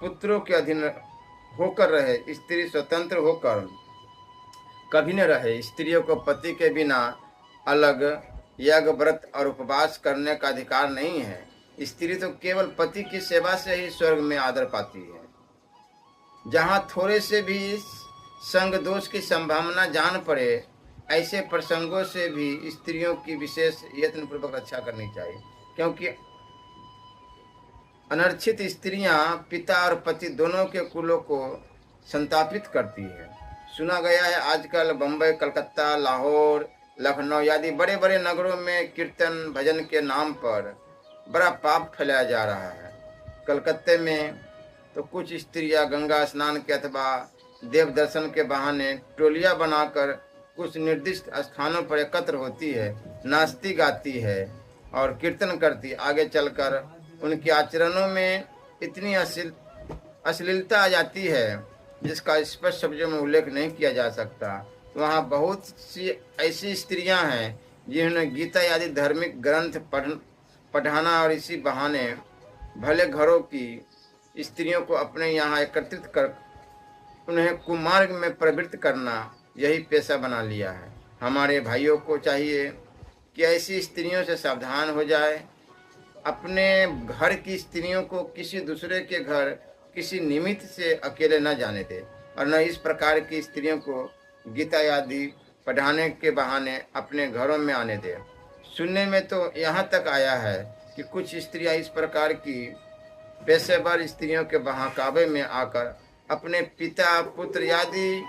पुत्रों के अधीन होकर रहे, स्त्री स्वतंत्र होकर कभी न रहे। स्त्रियों को पति के बिना अलग यज्ञ, व्रत और उपवास करने का अधिकार नहीं है। स्त्री तो केवल पति की सेवा से ही स्वर्ग में आदर पाती है। जहाँ थोड़े से भी संग दोष की संभावना जान पड़े, ऐसे प्रसंगों से भी स्त्रियों की विशेष यत्नपूर्वक रक्षा करनी चाहिए, क्योंकि अनर्चित स्त्रियां पिता और पति दोनों के कुलों को संतापित करती है। सुना गया है आजकल बम्बई, कलकत्ता, लाहौर, लखनऊ आदि बड़े बड़े नगरों में कीर्तन भजन के नाम पर बड़ा पाप फैलाया जा रहा है। कलकत्ते में तो कुछ स्त्रियां गंगा स्नान के अथवा देव दर्शन के बहाने टोलियां बनाकर कुछ निर्दिष्ट स्थानों पर एकत्र होती है, नाचती गाती है और कीर्तन करती। आगे चलकर उनके आचरणों में इतनी अश्लीलता आ जाती है जिसका स्पष्ट शब्दों में उल्लेख नहीं किया जा सकता। वहाँ बहुत सी ऐसी स्त्रियां हैं जिन्होंने गीता आदि धार्मिक ग्रंथ पढ़ाना और इसी बहाने भले घरों की स्त्रियों को अपने यहाँ एकत्रित कर उन्हें कुमार्ग में प्रवृत्त करना यही पेशा बना लिया है। हमारे भाइयों को चाहिए कि ऐसी स्त्रियों से सावधान हो जाए। अपने घर की स्त्रियों को किसी दूसरे के घर किसी निमित्त से अकेले न जाने दे और न इस प्रकार की स्त्रियों को गीता आदि पढ़ाने के बहाने अपने घरों में आने दे। सुनने में तो यहाँ तक आया है कि कुछ स्त्रियां इस प्रकार की पेशेवर स्त्रियों के बहकावे में आकर अपने पिता, पुत्र आदि,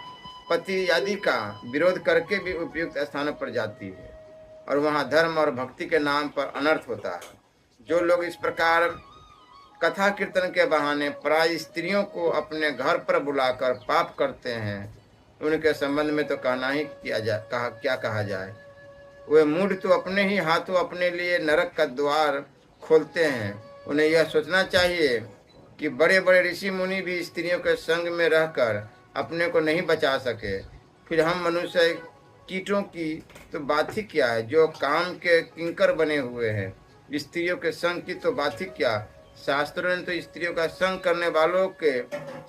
पति आदि का विरोध करके भी उपयुक्त स्थानों पर जाती है और वहाँ धर्म और भक्ति के नाम पर अनर्थ होता है। जो लोग इस प्रकार कथा कीर्तन के बहाने पराई स्त्रियों को अपने घर पर बुलाकर पाप करते हैं, उनके संबंध में तो कहना ही क्या कहा जाए। वे मूढ़ तो अपने ही हाथों अपने लिए नरक का द्वार खोलते हैं। उन्हें यह सोचना चाहिए कि बड़े बड़े ऋषि मुनि भी स्त्रियों के संग में रहकर अपने को नहीं बचा सके, फिर हम मनुष्य कीटों की तो बात ही क्या है जो काम के किंकर बने हुए हैं। स्त्रियों के संग की तो बात ही क्या। शास्त्रों ने तो स्त्रियों का संग करने वालों के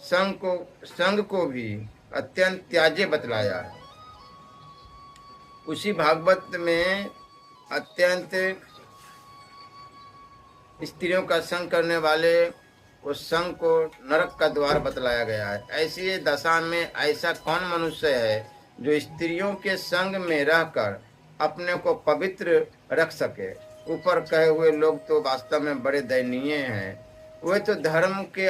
संग को भी अत्यंत त्याज्य बतलाया है। उसी भागवत में अत्यंत स्त्रियों का संग करने वाले उस संग को नरक का द्वार बतलाया गया है। ऐसी दशा में ऐसा कौन मनुष्य है जो स्त्रियों के संग में रहकर अपने को पवित्र रख सके। ऊपर कहे हुए लोग तो वास्तव में बड़े दयनीय हैं। वे तो धर्म के